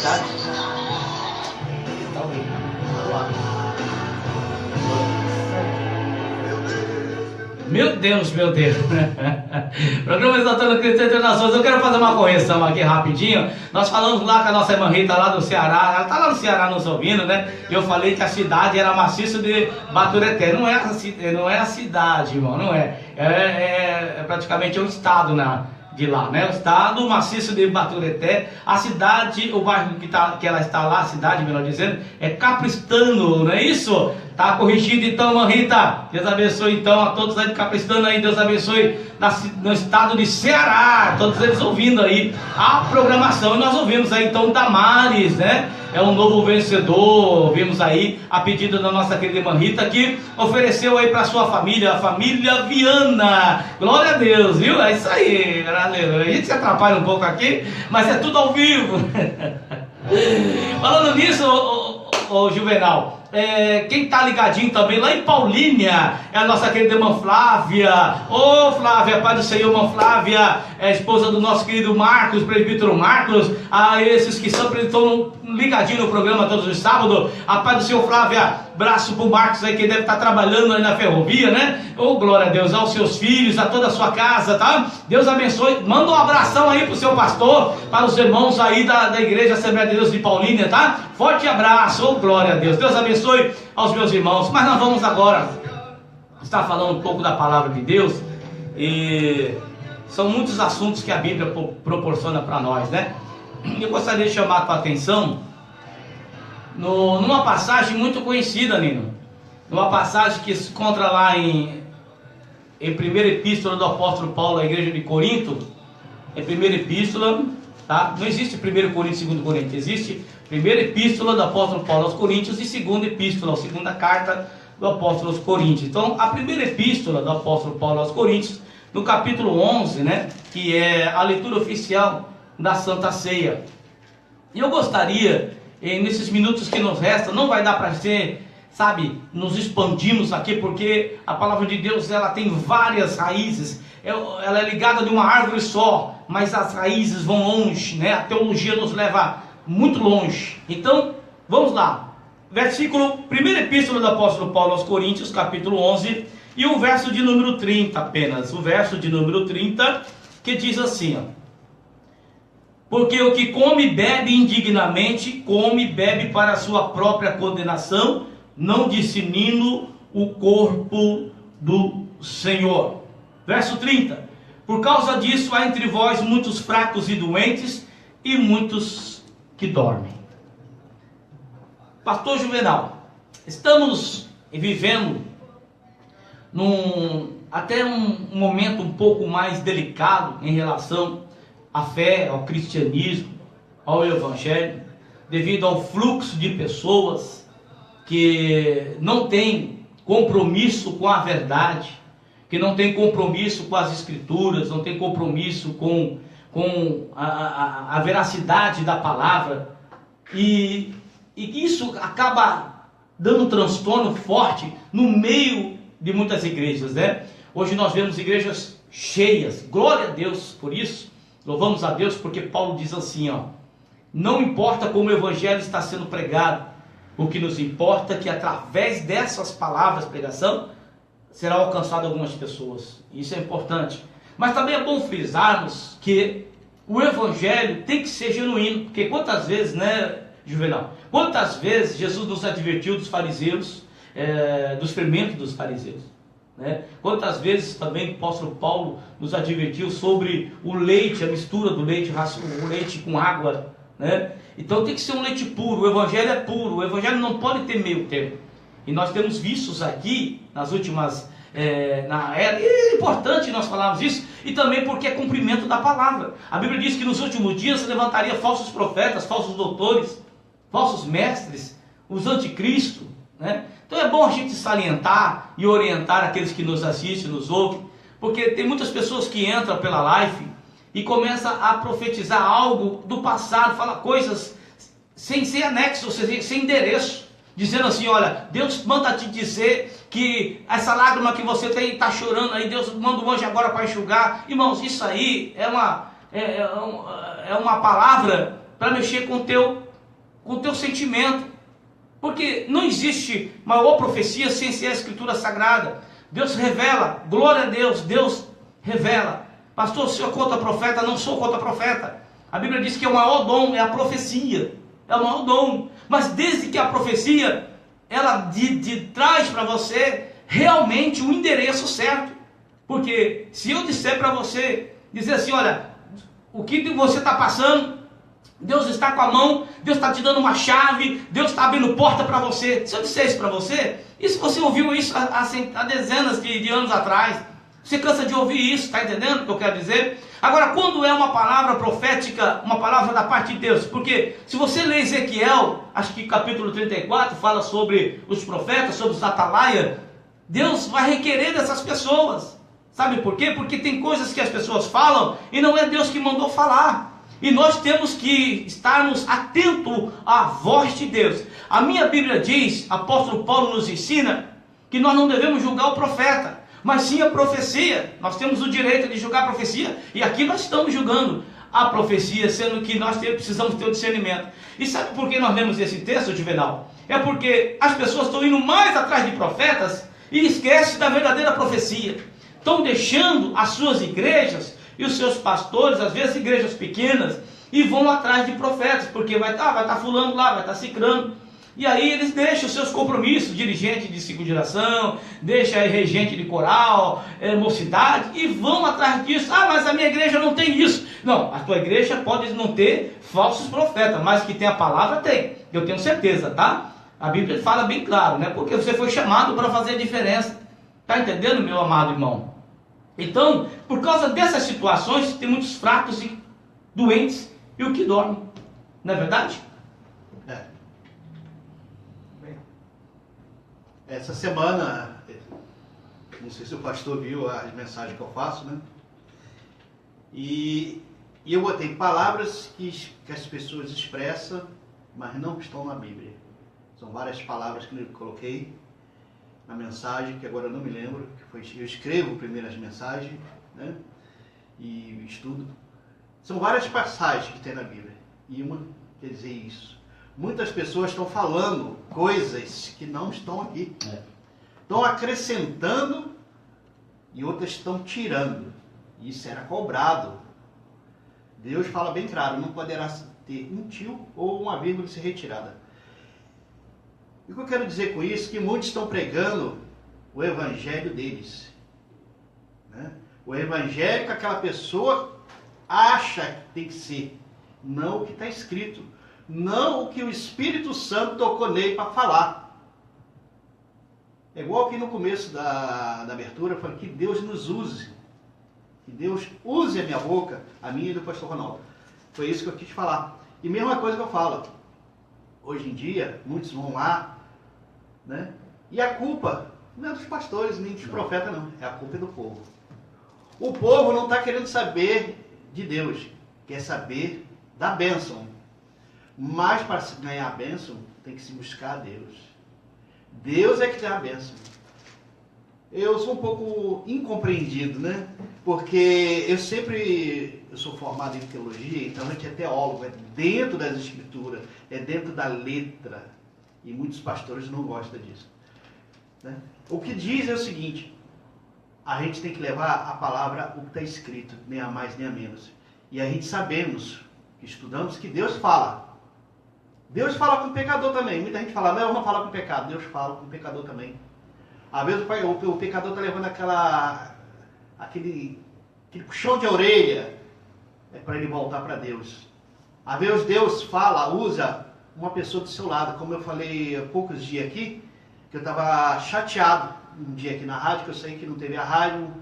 tarde. Tá ouvindo? Vamos lá. Meu Deus, meu Deus. Programa Exaltando Cristo entre Nações. Eu quero fazer uma correção aqui rapidinho. Nós falamos lá com a nossa irmã Rita lá do Ceará. Ela está lá no Ceará nos ouvindo, né? E eu falei que a cidade era Maciço de Baturité. Não é a cidade, irmão, não é. É praticamente um estado de lá, né? O estado Maciço de Baturité. A cidade, o bairro que ela está lá, a cidade, melhor dizendo, é Capristano, não é isso? Tá corrigido então, irmã Rita. Deus abençoe então a todos aí de Capristano aí. Deus abençoe no estado de Ceará. Todos eles ouvindo aí a programação. E nós ouvimos aí então Damares, né? É um novo vencedor. Ouvimos aí a pedido da nossa querida irmã Rita, que ofereceu aí para sua família, a família Viana. Glória a Deus, viu? É isso aí, aleluia. A gente se atrapalha um pouco aqui, mas é tudo ao vivo. Falando nisso, ô Juvenal, quem tá ligadinho também lá em Paulínia é a nossa querida irmã Flávia. Ô Flávia, Pai do Senhor, irmã Flávia, esposa do nosso querido Marcos, presbítero Marcos. A esses que sempre estão ligadinho no programa todos os sábados. A Pai do Senhor, Flávia, braço pro Marcos aí, que deve estar trabalhando aí na ferrovia, né? Ô glória a Deus, aos seus filhos, a toda a sua casa, tá? Deus abençoe. Manda um abração aí pro seu pastor, para os irmãos aí da Igreja Assembleia de Deus de Paulínia, tá? Forte abraço, ô glória a Deus. Deus abençoe aos meus irmãos. Mas nós vamos agora estar falando um pouco da palavra de Deus. E são muitos assuntos que a Bíblia proporciona para nós, né? Eu gostaria de chamar a tua atenção numa passagem muito conhecida, Nino. Numa passagem que se encontra lá em primeira epístola do apóstolo Paulo à igreja de Corinto. É primeira epístola, tá? Não existe 1 Coríntios e 2 Coríntios. Existe primeira epístola do apóstolo Paulo aos Coríntios e segunda epístola, a segunda carta do apóstolo aos Coríntios. Então, a primeira epístola do apóstolo Paulo aos Coríntios, no capítulo 11, né? Que é a leitura oficial da Santa Ceia. E eu gostaria, nesses minutos que nos restam, não vai dar para ser, sabe, nos expandirmos aqui, porque a palavra de Deus, ela tem várias raízes, ela é ligada de uma árvore só, mas as raízes vão longe, né? A teologia nos leva muito longe. Então, vamos lá. Primeira epístola do apóstolo Paulo aos Coríntios, capítulo 11, e o verso de número 30 apenas. O verso de número 30, que diz assim, ó: porque o que come e bebe indignamente, come e bebe para a sua própria condenação, não discernindo o corpo do Senhor. Verso 30. Por causa disso há entre vós muitos fracos e doentes, e muitos que dormem. Pastor Juvenal, estamos vivendo até um momento um pouco mais delicado em relação à fé, ao cristianismo, ao evangelho, devido ao fluxo de pessoas que não têm compromisso com a verdade, que não têm compromisso com as escrituras, não têm compromisso com a veracidade da palavra, e isso acaba dando um transtorno forte no meio de muitas igrejas, né? Hoje nós vemos igrejas cheias, glória a Deus por isso, louvamos a Deus, porque Paulo diz assim, ó: não importa como o evangelho está sendo pregado, o que nos importa é que através dessas palavras, pregação, será alcançado algumas pessoas. Isso é importante. Mas também é bom frisarmos que o evangelho tem que ser genuíno, porque quantas vezes, né, Juvenal, quantas vezes Jesus nos advertiu dos fariseus, dos fermentos dos fariseus, né? Quantas vezes também o apóstolo Paulo nos advertiu sobre o leite, a mistura do leite, o leite com água, né? Então tem que ser um leite puro, o evangelho é puro, o evangelho não pode ter meio termo. E nós temos vistos aqui nas últimas na era, e é importante nós falarmos isso, e também porque é cumprimento da palavra. A Bíblia diz que nos últimos dias se levantaria falsos profetas, falsos doutores, falsos mestres, os anticristo, né? Então é bom a gente salientar e orientar aqueles que nos assistem, nos ouvem, porque tem muitas pessoas que entram pela live e começam a profetizar algo do passado, fala coisas sem ser anexo, ou seja, sem endereço, dizendo assim: olha, Deus manda te dizer que essa lágrima que você está chorando aí, Deus manda um anjo agora para enxugar. Irmãos, isso aí é uma palavra para mexer com o teu com o teu sentimento. Porque não existe maior profecia sem ser a Escritura Sagrada. Deus revela, glória a Deus, Deus revela. Pastor, o senhor contra profeta? Não sou contra profeta. A Bíblia diz que o maior dom é a profecia. É o maior dom. Mas desde que a profecia, ela traz para você realmente o endereço certo. Porque se eu disser para você, dizer assim, olha, o que você está passando, Deus está com a mão, Deus está te dando uma chave, Deus está abrindo porta para você. Se eu disser isso para você, e se você ouviu isso há dezenas de anos atrás, você cansa de ouvir isso, está entendendo o que eu quero dizer? Agora, quando é uma palavra profética, uma palavra da parte de Deus, porque se você lê Ezequiel, acho que capítulo 34, fala sobre os profetas, sobre os atalaia, Deus vai requerer dessas pessoas. Sabe por quê? Porque tem coisas que as pessoas falam e não é Deus que mandou falar. E nós temos que estarmos atentos à voz de Deus. A minha Bíblia diz, apóstolo Paulo nos ensina, que nós não devemos julgar o profeta, mas sim a profecia. Nós temos o direito de julgar a profecia, e aqui nós estamos julgando a profecia, sendo que nós precisamos ter o discernimento. E sabe por que nós lemos esse texto, Juvenal? É porque as pessoas estão indo mais atrás de profetas e esquecem da verdadeira profecia. Estão deixando as suas igrejas e os seus pastores, às vezes igrejas pequenas, e vão atrás de profetas, porque vai estar fulano lá, vai estar ciclano. E aí eles deixam os seus compromissos, dirigente de segunda geração, deixa regente de coral, mocidade, e vão atrás disso. Ah, mas a minha igreja não tem isso. Não, a tua igreja pode não ter falsos profetas, mas que tem a palavra, tem. Eu tenho certeza, tá? A Bíblia fala bem claro, né? Porque você foi chamado para fazer a diferença. Está entendendo, meu amado irmão? Então, por causa dessas situações, tem muitos fracos e doentes e o que dorme. Não é verdade? É. Essa semana, não sei se o pastor viu as mensagens que eu faço, né? E eu botei palavras que as pessoas expressam, mas não estão na Bíblia. São várias palavras que eu coloquei na mensagem, que agora eu não me lembro, que foi, eu escrevo primeiro as mensagens, né? E estudo. São várias passagens que tem na Bíblia. E uma quer dizer isso. Muitas pessoas estão falando coisas que não estão aqui. Estão acrescentando e outras estão tirando. Isso era cobrado. Deus fala bem claro, não poderá ter um tio ou uma vírgula ser retirada. E o que eu quero dizer com isso? Que muitos estão pregando o evangelho deles. Né? O evangelho que aquela pessoa acha que tem que ser. Não o que está escrito. Não o que o Espírito Santo tocou nele para falar. É igual que no começo da abertura eu falei que Deus nos use. Que Deus use a minha boca, a minha e do pastor Ronaldo. Foi isso que eu quis falar. E mesma coisa que eu falo. Hoje em dia, muitos vão lá, né? E a culpa não é dos pastores, nem dos profetas, não. É a culpa do povo. O povo não está querendo saber de Deus. Quer saber da bênção. Mas para se ganhar a bênção, tem que se buscar a Deus. Deus é que dá a bênção. Eu sou um pouco incompreendido, né? Porque eu sou formado em teologia, então a gente é teólogo, é dentro das escrituras, é dentro da letra. E muitos pastores não gostam disso. Né? O que diz é o seguinte, a gente tem que levar a palavra, o que está escrito, nem a mais nem a menos. E a gente sabemos, que estudamos, que Deus fala. Deus fala com o pecador também. Muita gente fala, não fala com o pecado. Deus fala com o pecador também. Às vezes o pecador está levando aquele puxão de orelha, é para ele voltar para Deus. Às vezes Deus fala, usa uma pessoa do seu lado, como eu falei há poucos dias aqui, que eu estava chateado um dia aqui na rádio, que eu sei que não teve a rádio,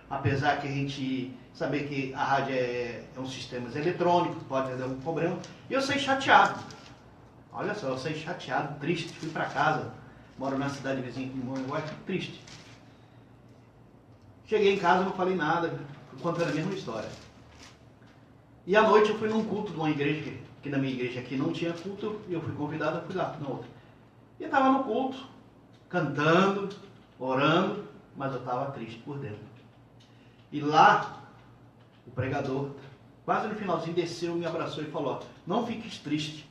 apesar que a gente saber que a rádio é um sistema eletrônico, pode ter algum problema, e eu saí chateado. Olha só, eu saí chateado, triste, fui para casa, moro na cidade vizinha de Mongaguá, triste. Cheguei em casa, não falei nada, contando a mesma história. E à noite eu fui num culto de uma igreja, que na minha igreja aqui não tinha culto, e eu fui convidado, eu fui lá na outra. E eu estava no culto, cantando, orando, mas eu estava triste por dentro. E lá, o pregador, quase no finalzinho, desceu, me abraçou e falou, não fiques triste,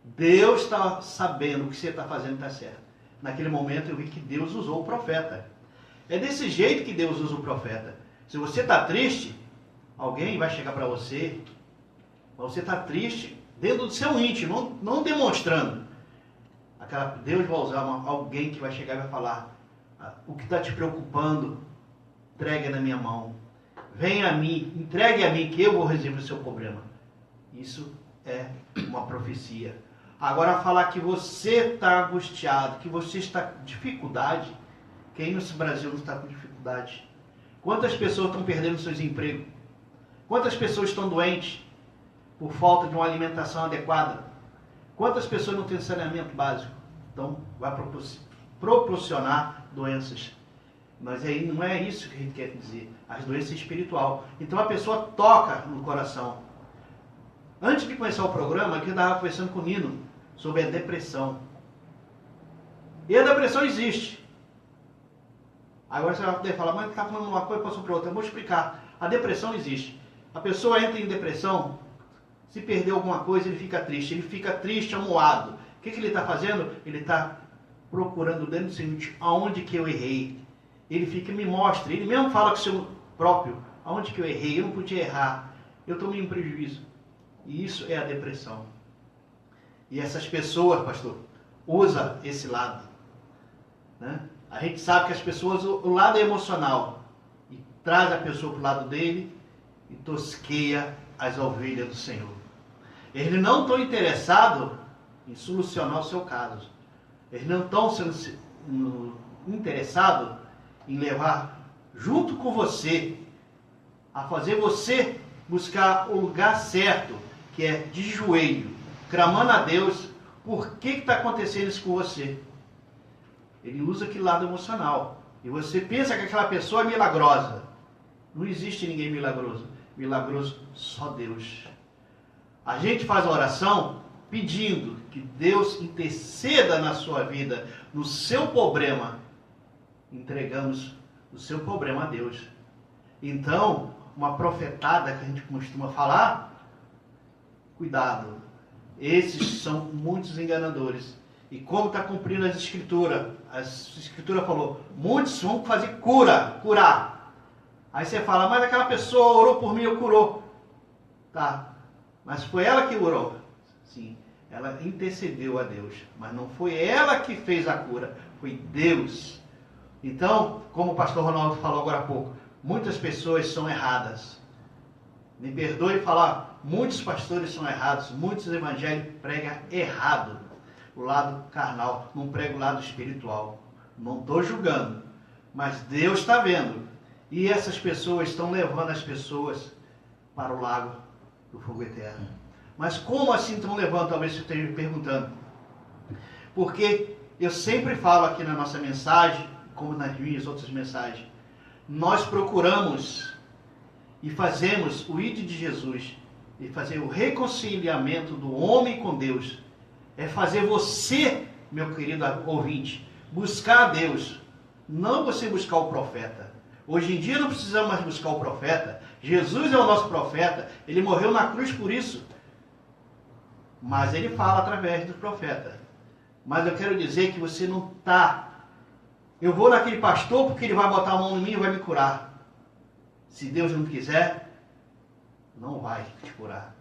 Deus está sabendo o que você está fazendo está certo. Naquele momento eu vi que Deus usou o profeta. É desse jeito que Deus usa o profeta. Se você está triste, alguém vai chegar para você. Você está triste dentro do seu íntimo, não demonstrando. Deus vai usar alguém que vai chegar e vai falar: o que está te preocupando, entregue na minha mão. Venha a mim, entregue a mim que eu vou resolver o seu problema. Isso é uma profecia. Agora, falar que você está angustiado, que você está com dificuldade. Quem nesse Brasil não está com dificuldade? Quantas pessoas estão perdendo seus empregos? Quantas pessoas estão doentes por falta de uma alimentação adequada? Quantas pessoas não têm saneamento básico? Então, vai proporcionar doenças. Mas aí não é isso que a gente quer dizer. As doenças espirituais. Então, a pessoa toca no coração. Antes de começar o programa, aqui eu estava conversando com o Nino sobre a depressão. E a depressão existe. Agora você vai poder falar: mas está falando uma coisa, passou para outra. Eu vou explicar. A depressão existe. A pessoa entra em depressão, se perdeu alguma coisa, ele fica triste. Ele fica triste, amuado. O que ele está fazendo? Ele está procurando dentro do seu aonde que eu errei. Ele fica, me mostra. Ele mesmo fala com o seu próprio: aonde que eu errei? Eu não podia errar. Eu tomei um prejuízo. E isso é a depressão. E essas pessoas, pastor, usam esse lado. Né? A gente sabe que as pessoas, o lado é emocional, e traz a pessoa para o lado dele e tosqueia as ovelhas do Senhor. Eles não estão interessados em solucionar o seu caso. Eles não estão interessados em levar junto com você, a fazer você buscar o lugar certo, que é de joelho, clamando a Deus: por que está acontecendo isso com você? Ele usa aquele lado emocional. E você pensa que aquela pessoa é milagrosa. Não existe ninguém milagroso. Milagroso só Deus. A gente faz a oração pedindo que Deus interceda na sua vida, no seu problema. Entregamos o seu problema a Deus. Então, uma profetada que a gente costuma falar: cuidado, esses são muitos enganadores. E como está cumprindo as escrituras? A escritura falou: muitos vão fazer curar. Aí você fala: mas aquela pessoa orou por mim, eu curou. Tá, mas foi ela que orou? Sim, ela intercedeu a Deus. Mas não foi ela que fez a cura, foi Deus. Então, como o pastor Ronaldo falou agora há pouco, muitas pessoas são erradas. Me perdoe falar, muitos pastores são errados, muitos evangélicos pregam errado. O lado carnal, não prega o lado espiritual. Não estou julgando, mas Deus está vendo. E essas pessoas estão levando as pessoas para o lago do fogo eterno. Mas como assim estão levando? Talvez você esteja me perguntando. Porque eu sempre falo aqui na nossa mensagem, como nas minhas outras mensagens, nós procuramos e fazemos o ID de Jesus, e fazer o reconciliamento do homem com Deus. É fazer você, meu querido ouvinte, buscar a Deus. Não você buscar o profeta. Hoje em dia não precisamos mais buscar o profeta. Jesus é o nosso profeta. Ele morreu na cruz por isso. Mas ele fala através do profeta. Mas eu quero dizer que você não está... Eu vou naquele pastor porque ele vai botar a mão em mim e vai me curar. Se Deus não quiser, não vai te curar.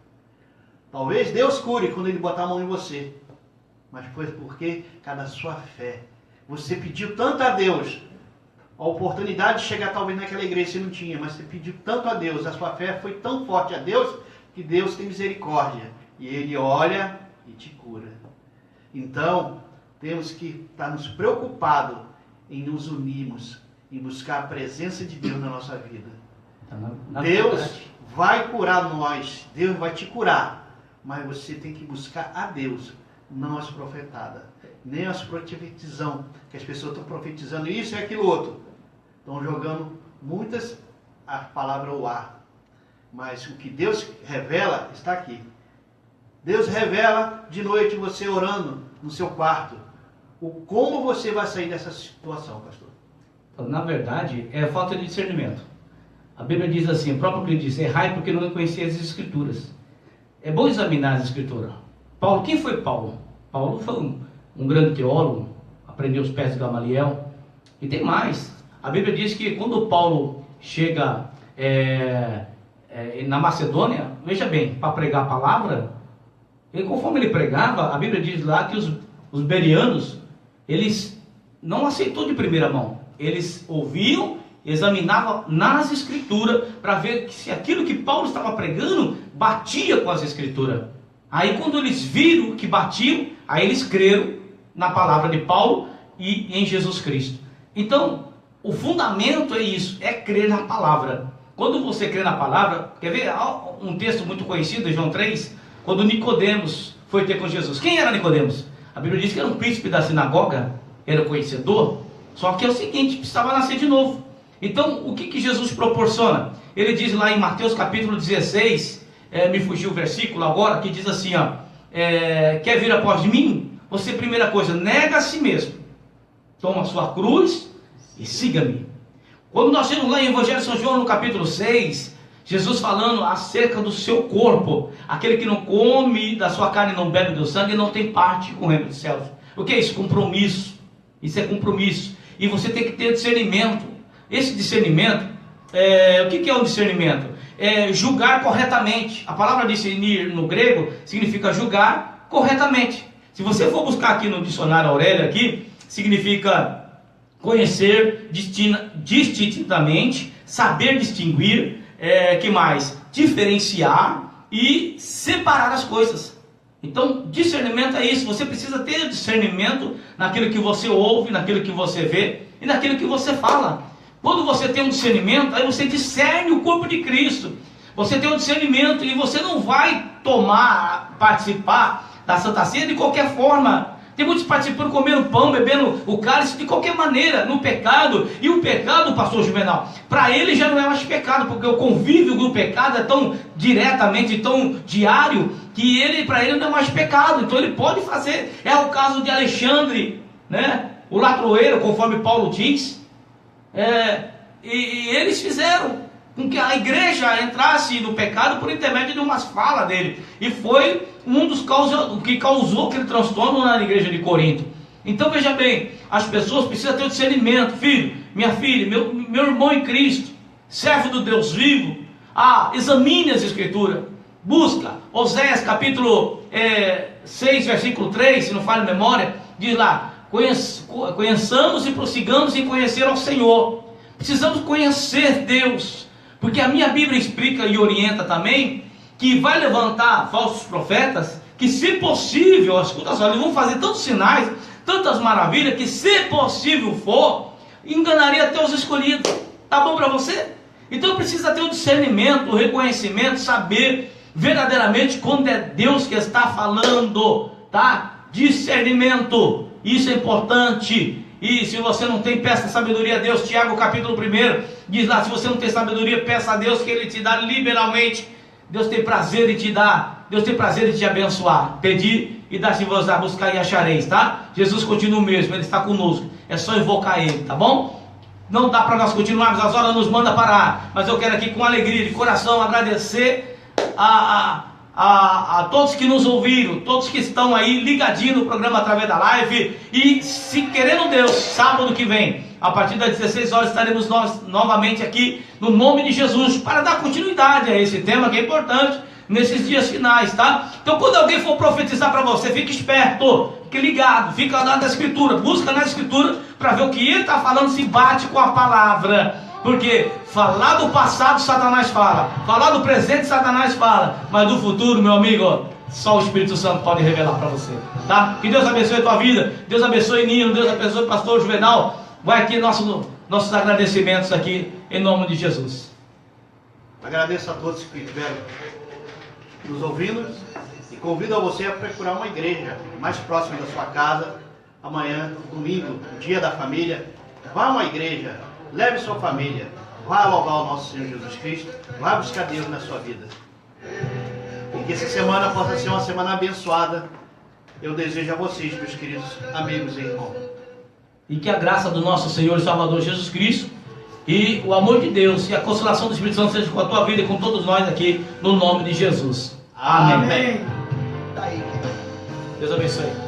Talvez Deus cure quando ele botar a mão em você. Mas foi porque cada sua fé. Você pediu tanto a Deus. A oportunidade de chegar talvez naquela igreja você não tinha. Mas você pediu tanto a Deus. A sua fé foi tão forte a Deus que Deus tem misericórdia. E Ele olha e te cura. Então, temos que estar nos preocupados em nos unirmos. Em buscar a presença de Deus na nossa vida. Deus vai curar nós. Deus vai te curar. Mas você tem que buscar a Deus. Não as profetadas, nem as profetizão, que as pessoas estão profetizando isso e aquilo outro. Estão jogando muitas a palavra ao ar. Mas o que Deus revela está aqui. Deus revela de noite você orando no seu quarto. Como você vai sair dessa situação, pastor? Na verdade, é falta de discernimento. A Bíblia diz assim, o próprio Cristo diz: errai porque não conhecia as Escrituras. É bom examinar as Escrituras. Paulo, quem foi Paulo? Paulo foi um grande teólogo, aprendeu os pés de Gamaliel. E tem mais, a Bíblia diz que quando Paulo chega na Macedônia, veja bem, para pregar a palavra, e conforme ele pregava, a Bíblia diz lá que os bereanos, eles não aceitou de primeira mão, eles ouviam, examinavam nas escrituras, para ver se aquilo que Paulo estava pregando, batia com as escrituras. Aí quando eles viram que batiam, aí eles creram na palavra de Paulo e em Jesus Cristo. Então, o fundamento é isso, é crer na palavra. Quando você crê na palavra, quer ver um texto muito conhecido, João 3, quando Nicodemos foi ter com Jesus. Quem era Nicodemos? A Bíblia diz que era um príncipe da sinagoga, era conhecedor, só que é o seguinte, precisava nascer de novo. Então, o que Jesus proporciona? Ele diz lá em Mateus capítulo 16, me fugiu o versículo agora, que diz assim, quer vir após de mim? Você, primeira coisa, nega a si mesmo, toma a sua cruz e siga-me. Quando nós temos lá em Evangelho de São João, no capítulo 6, Jesus falando acerca do seu corpo, aquele que não come da sua carne e não bebe do sangue, não tem parte com o reino dos céus. O que é isso? Compromisso. Isso é compromisso. E você tem que ter discernimento. Esse discernimento, o que é um discernimento? É julgar corretamente. A palavra discernir no grego significa julgar corretamente. Se você for buscar aqui no dicionário Aurélio, aqui, significa conhecer distintamente, saber distinguir, que mais? Diferenciar e separar as coisas. Então, discernimento é isso. Você precisa ter discernimento naquilo que você ouve, naquilo que você vê e naquilo que você fala. Quando você tem um discernimento, aí você discerne o corpo de Cristo. Você tem um discernimento e você não vai participar da Santa Ceia de qualquer forma. Tem muitos participando, comendo pão, bebendo o cálice de qualquer maneira, no pecado. E o pecado, pastor Juvenal, para ele já não é mais pecado, porque o convívio do pecado é tão diretamente, tão diário, que para ele não é mais pecado. Então ele pode fazer. É o caso de Alexandre, né? O ladroeiro, conforme Paulo diz. E eles fizeram com que a igreja entrasse no pecado por intermédio de umas falas dele. E foi um dos que causou aquele transtorno na igreja de Corinto. Então veja bem, as pessoas precisam ter o discernimento. Filho, minha filha, meu irmão em Cristo, servo do Deus vivo, examine as escrituras. Busca, Oséias capítulo 6, versículo 3, se não falha a memória, diz lá, conheçamos e prossigamos em conhecer ao Senhor. Precisamos conhecer Deus, porque a minha Bíblia explica e orienta também que vai levantar falsos profetas, que se possível, escuta só, eles vão fazer tantos sinais, tantas maravilhas, que se possível for, enganaria até os escolhidos. Tá bom para você? Então precisa ter o discernimento, o reconhecimento, saber verdadeiramente quando é Deus que está falando, tá? Discernimento, isso é importante. E se você não tem, peça sabedoria a Deus. Tiago capítulo 1 diz lá, se você não tem sabedoria, peça a Deus que Ele te dá liberalmente. Deus tem prazer em te dar, Deus tem prazer em te abençoar. Pedir e dar-se-vos a buscar e achareis, tá? Jesus continua o mesmo, Ele está conosco, é só invocar Ele, tá bom? Não dá para nós continuarmos, as horas nos mandam parar, mas eu quero aqui com alegria de coração agradecer a todos que nos ouviram, todos que estão aí ligadinhos no programa através da live. E se querendo Deus, sábado que vem, a partir das 16 horas, estaremos nós novamente aqui no nome de Jesus, para dar continuidade a esse tema que é importante nesses dias finais, tá? Então quando alguém for profetizar para você, fique esperto, fique ligado, fica lá na escritura, busca na escritura para ver o que ele está falando, se bate com a palavra. Porque falar do passado Satanás fala, falar do presente Satanás fala, mas do futuro, meu amigo, só o Espírito Santo pode revelar para você, tá? Que Deus abençoe a tua vida, Deus abençoe Nino, Deus abençoe o pastor Juvenal. Vai aqui nossos agradecimentos aqui, em nome de Jesus. Agradeço a todos que estiveram nos ouvindo e convido a você a procurar uma igreja mais próxima da sua casa. Amanhã, domingo, dia da família, vá a uma igreja, leve sua família, vá louvar o nosso Senhor Jesus Cristo, vá buscar Deus na sua vida. E que essa semana possa ser uma semana abençoada. Eu desejo a vocês, meus queridos amigos e irmãos. E que a graça do nosso Senhor e Salvador Jesus Cristo e o amor de Deus e a consolação do Espírito Santo seja com a tua vida e com todos nós aqui, no nome de Jesus. Amém. Amém. Deus abençoe.